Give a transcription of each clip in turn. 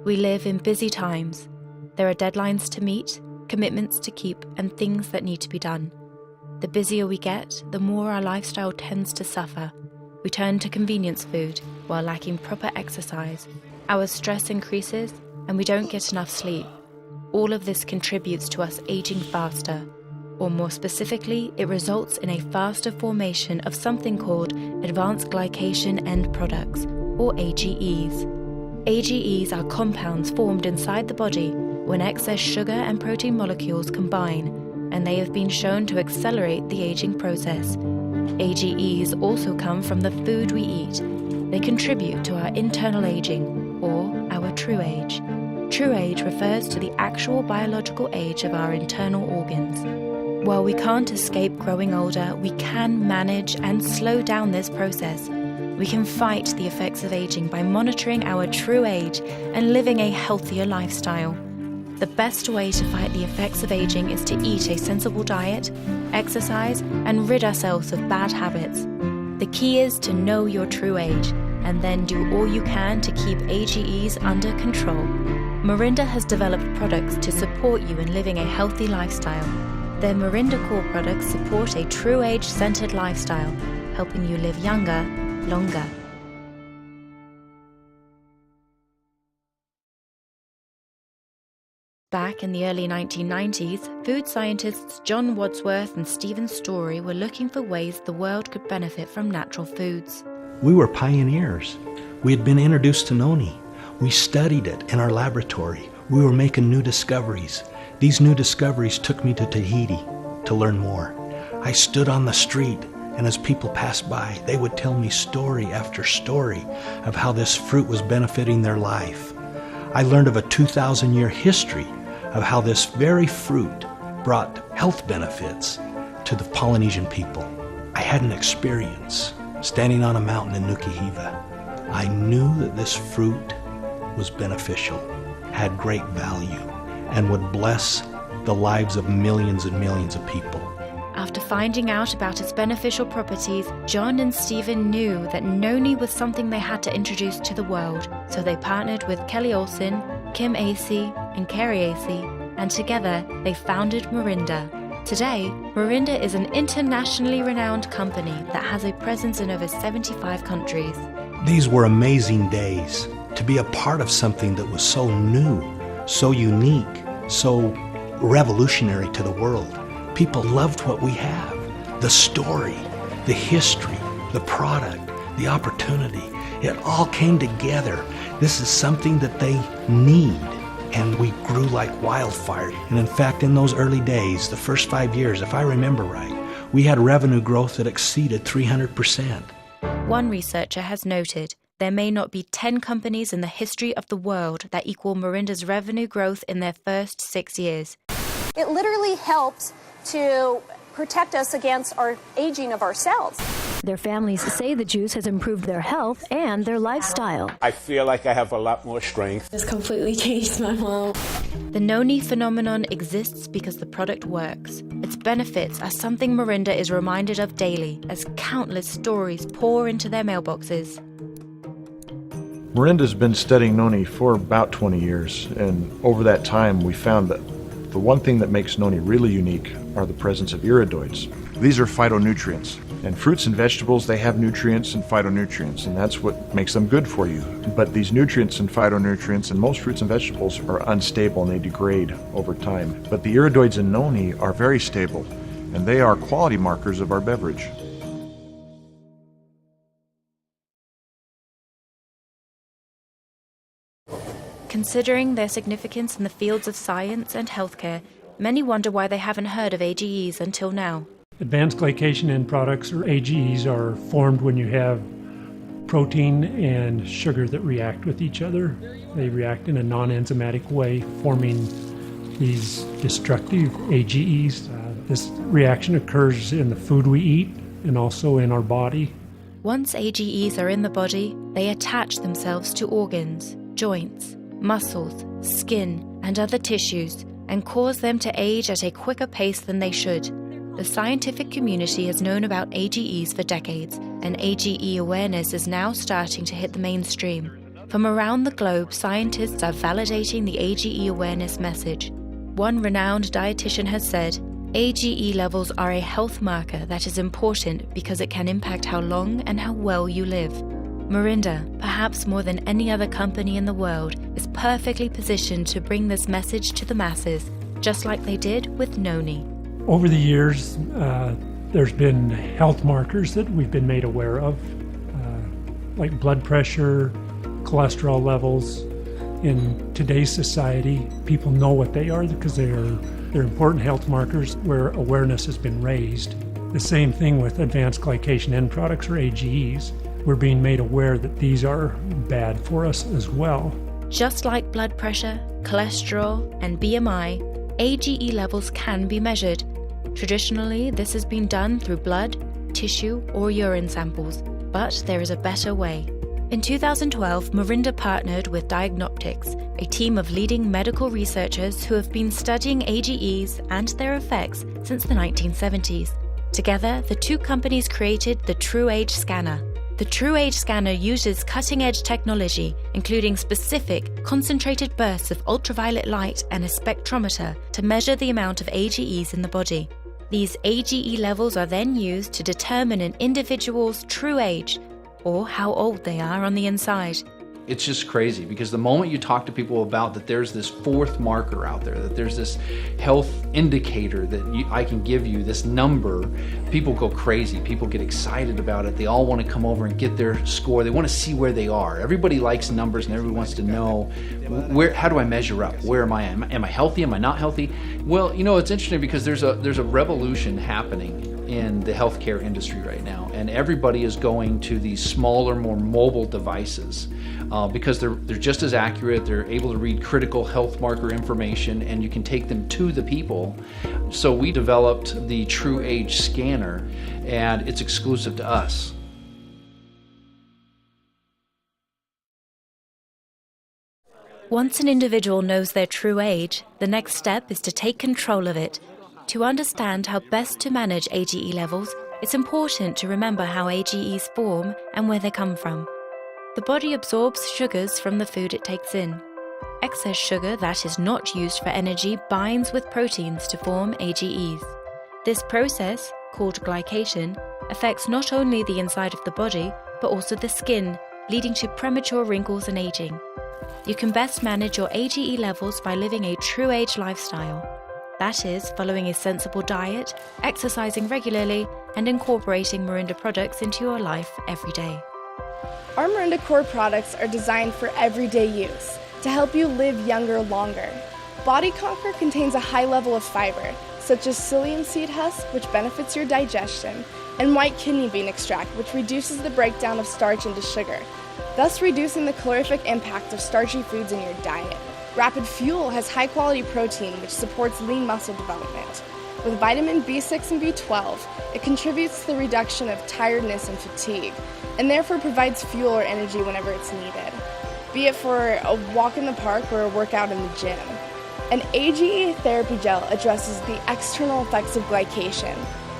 We live in busy times. There are deadlines to meet, commitments to keep, and things that need to be done. The busier we get, the more our lifestyle tends to suffer. We turn to convenience food while lacking proper exercise. Our stress increases, and we don't get enough sleep. All of this contributes to us aging faster, or more specifically, it results in a faster formation of something called advanced glycation end products, or AGEs. AGEs are compounds formed inside the body when excess sugar and protein molecules combine, and they have been shown to accelerate the aging process. AGEs also come from the food we eat. They contribute to our internal aging, or our true age. True age refers to the actual biological age of our internal organs. While we can't escape growing older, we can manage and slow down this process. We can fight the effects of aging by monitoring our true age and living a healthier lifestyle. The best way to fight the effects of aging is to eat a sensible diet, exercise, and rid ourselves of bad habits. The key is to know your true age and then do all you can to keep AGEs under control. Morinda has developed products to support you in living a healthy lifestyle. Their Morinda Core products support a true age-centered lifestyle, helping you live younger, longer. Back in the early 1990s, food scientists John Wadsworth and Stephen Story were looking for ways the world could benefit from natural foods. We were pioneers. We had been introduced to noni. We studied it in our laboratory. We were making new discoveries. These new discoveries took me to Tahiti to learn more. I stood on the street, and as people passed by, they would tell me story after story of how this fruit was benefiting their life. I learned of a 2,000-year history of how this very fruit brought health benefits to the Polynesian people. I had an experience standing on a mountain in Nukuhiva. I knew that this fruit was beneficial, had great value, and would bless the lives of millions and millions of people. After finding out about its beneficial properties, John and Stephen knew that noni was something they had to introduce to the world, so they partnered with Kelly Olsen, Kim Acey, and Kerry Acey, and together they founded Morinda. Today, Morinda is an internationally renowned company that has a presence in over 75 countries. These were amazing days to be a part of something that was so new, so unique, so revolutionary to the world. People loved what we have. The story, the history, the product, the opportunity. It all came together. This is something that they need. And we grew like wildfire. And in fact, in those early days, the first 5 years, if I remember right, we had revenue growth that exceeded 300%. One researcher has noted there may not be 10 companies in the history of the world that equal Morinda's revenue growth in their first 6 years. It literally helps to protect us against our aging of ourselves. Their families say the juice has improved their health and their lifestyle. I feel like I have a lot more strength. It's completely changed my mom. The noni phenomenon exists because the product works. Its benefits are something Morinda is reminded of daily as countless stories pour into their mailboxes. Morinda's been studying noni for about 20 years, and over that time we found that the one thing that makes noni really unique are the presence of iridoids. These are phytonutrients. And fruits and vegetables, they have nutrients and phytonutrients, and that's what makes them good for you. But these nutrients and phytonutrients in most fruits and vegetables are unstable and they degrade over time. But the iridoids in noni are very stable, and they are quality markers of our beverage. Considering their significance in the fields of science and healthcare, many wonder why they haven't heard of AGEs until now. Advanced glycation end products, or AGEs, are formed when you have protein and sugar that react with each other. They react in a non-enzymatic way, forming these destructive AGEs. This reaction occurs in the food we eat and also in our body. Once AGEs are in the body, they attach themselves to organs, joints, muscles, skin, and other tissues, and cause them to age at a quicker pace than they should. The scientific community has known about AGEs for decades, and AGE awareness is now starting to hit the mainstream. From around the globe, scientists are validating the AGE awareness message. One renowned dietitian has said, AGE levels are a health marker that is important because it can impact how long and how well you live. Morinda, perhaps more than any other company in the world, is perfectly positioned to bring this message to the masses, just like they did with Noni. Over the years, there's been health markers that we've been made aware of, like blood pressure, cholesterol levels. In today's society, people know what they are because they're important health markers where awareness has been raised. The same thing with advanced glycation end products, or AGEs. We're being made aware that these are bad for us as well. Just like blood pressure, cholesterol, and BMI, AGE levels can be measured. Traditionally, this has been done through blood, tissue, or urine samples, but there is a better way. In 2012, Morinda partnered with Diagnostics, a team of leading medical researchers who have been studying AGEs and their effects since the 1970s. Together, the two companies created the TrueAge Scanner. The TrueAge Scanner uses cutting-edge technology, including specific, concentrated bursts of ultraviolet light and a spectrometer to measure the amount of AGEs in the body. These AGE levels are then used to determine an individual's true age, or how old they are on the inside. It's just crazy because the moment you talk to people about that there's this fourth marker out there, that there's this health indicator that I can give you, this number, people go crazy. People get excited about it. They all want to come over and get their score. They want to see where they are. Everybody likes numbers and everybody wants to know, how do I measure up? Where am I? Am I healthy? Am I not healthy? Well, you know, it's interesting because there's a revolution happening in the healthcare industry right now, and everybody is going to these smaller, more mobile devices because they're just as accurate. They're able to read critical health marker information, and you can take them to the people. So we developed the TrueAge scanner, and it's exclusive to us. Once an individual knows their true age, the next step is to take control of it. To understand how best to manage AGE levels, it's important to remember how AGEs form and where they come from. The body absorbs sugars from the food it takes in. Excess sugar that is not used for energy binds with proteins to form AGEs. This process, called glycation, affects not only the inside of the body, but also the skin, leading to premature wrinkles and aging. You can best manage your AGE levels by living a TrueAge lifestyle. That is, following a sensible diet, exercising regularly, and incorporating Morinda products into your life every day. Our Morinda Core products are designed for everyday use to help you live younger longer. Body Conquer contains a high level of fiber, such as psyllium seed husk, which benefits your digestion, and white kidney bean extract, which reduces the breakdown of starch into sugar, thus reducing the calorific impact of starchy foods in your diet. Rapid Fuel has high-quality protein, which supports lean muscle development. With vitamin B6 and B12, it contributes to the reduction of tiredness and fatigue, and therefore provides fuel or energy whenever it's needed, be it for a walk in the park or a workout in the gym. An AGE therapy gel addresses the external effects of glycation.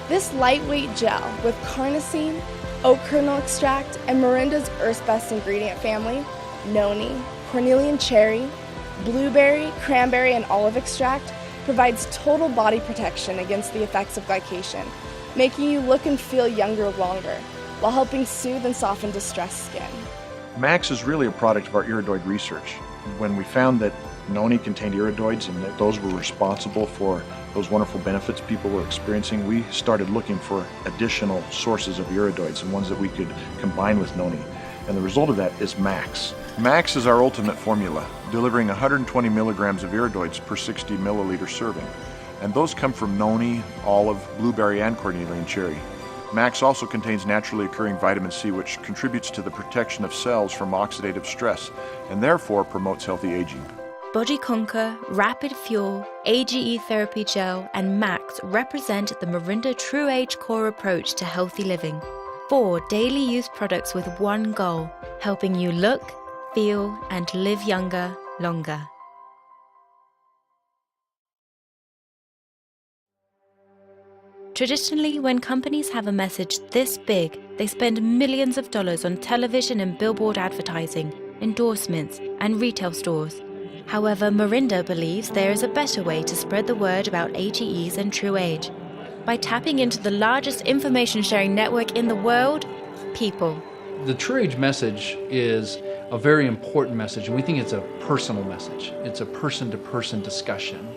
This lightweight gel with carnosine, oat kernel extract, and Morinda's Earth's Best ingredient family, noni, cornelian cherry, blueberry, cranberry, and olive extract, provides total body protection against the effects of glycation, making you look and feel younger longer, while helping soothe and soften distressed skin. Max is really a product of our iridoid research. When we found that noni contained iridoids and that those were responsible for those wonderful benefits people were experiencing, we started looking for additional sources of iridoids and ones that we could combine with noni. And the result of that is Max. Max is our ultimate formula, delivering 120 milligrams of iridoids per 60 milliliter serving. And those come from noni, olive, blueberry, and cornelian cherry. Max also contains naturally occurring vitamin C, which contributes to the protection of cells from oxidative stress and therefore promotes healthy aging. Body Conquer, Rapid Fuel, AGE Therapy Gel, and Max represent the Morinda TrueAge Core approach to healthy living. 4 daily use products with one goal, helping you look, feel, and live younger, longer. Traditionally, when companies have a message this big, they spend millions of dollars on television and billboard advertising, endorsements, and retail stores. However, Morinda believes there is a better way to spread the word about AGEs and True Age. By tapping into the largest information sharing network in the world, people. The True Age message is a very important message, and we think it's a personal message. It's a person-to-person discussion.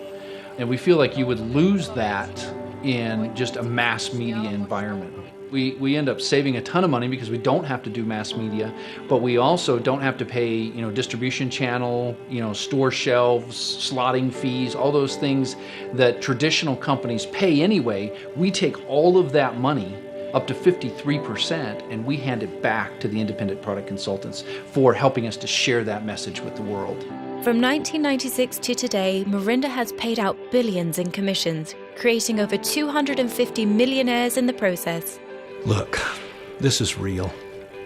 And we feel like you would lose that in just a mass media environment. We end up saving a ton of money because we don't have to do mass media, but we also don't have to pay, distribution channel, store shelves, slotting fees, all those things that traditional companies pay anyway. We take all of that money, up to 53%, and we hand it back to the independent product consultants for helping us to share that message with the world. From 1996 to today, Morinda has paid out billions in commissions, creating over 250 millionaires in the process. Look, this is real.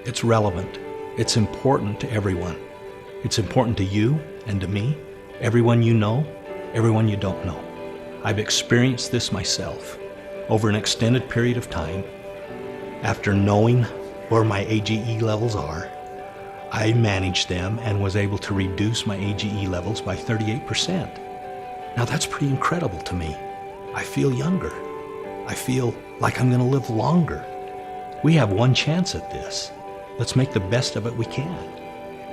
It's relevant. It's important to everyone. It's important to you and to me, everyone you know, everyone you don't know. I've experienced this myself over an extended period of time. After knowing where my AGE levels are, I managed them and was able to reduce my AGE levels by 38%. Now that's pretty incredible to me. I feel younger. I feel like I'm going to live longer. We have one chance at this. Let's make the best of it we can.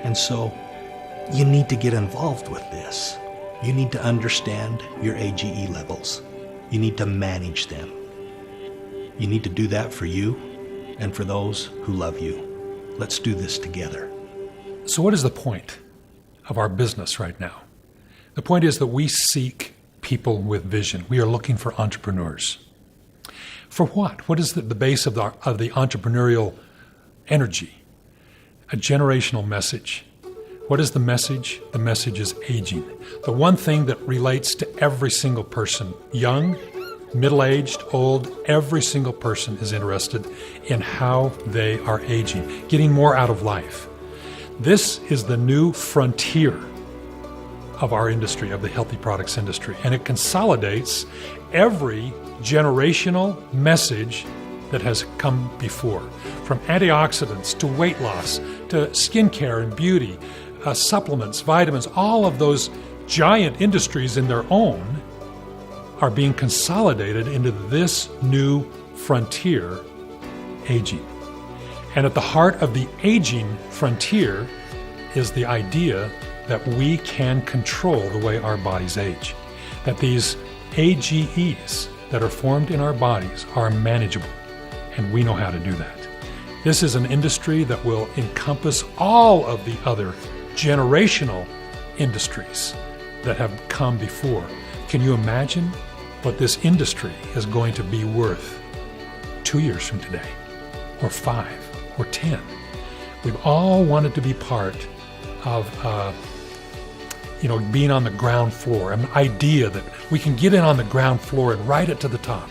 And so you need to get involved with this. You need to understand your AGE levels. You need to manage them. You need to do that for you and for those who love you. Let's do this together. So what is the point of our business right now? The point is that we seek people with vision. We are looking for entrepreneurs. For what? What is the base of the entrepreneurial energy? A generational message. What is the message? The message is aging. The one thing that relates to every single person, young, middle-aged, old, every single person is interested in how they are aging, getting more out of life. This is the new frontier of our industry, of the healthy products industry, and it consolidates every generational message that has come before, from antioxidants to weight loss to skincare and beauty, supplements, vitamins. All of those giant industries in their own are being consolidated into this new frontier, aging. And at the heart of the aging frontier is the idea that we can control the way our bodies age, that these AGEs that are formed in our bodies are manageable, and we know how to do that. This is an industry that will encompass all of the other generational industries that have come before. Can you imagine what this industry is going to be worth 2 years from today, or 5, or 10? We've all wanted to be part of being on the ground floor, an idea that we can get in on the ground floor and ride it to the top.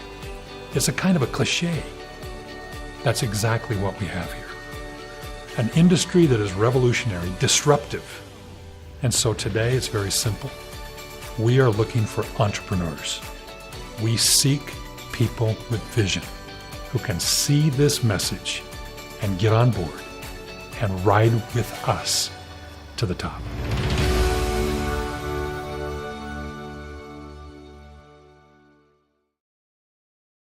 It's a kind of a cliche. That's exactly what we have here. An industry that is revolutionary, disruptive. And so today it's very simple. We are looking for entrepreneurs. We seek people with vision who can see this message and get on board and ride with us to the top.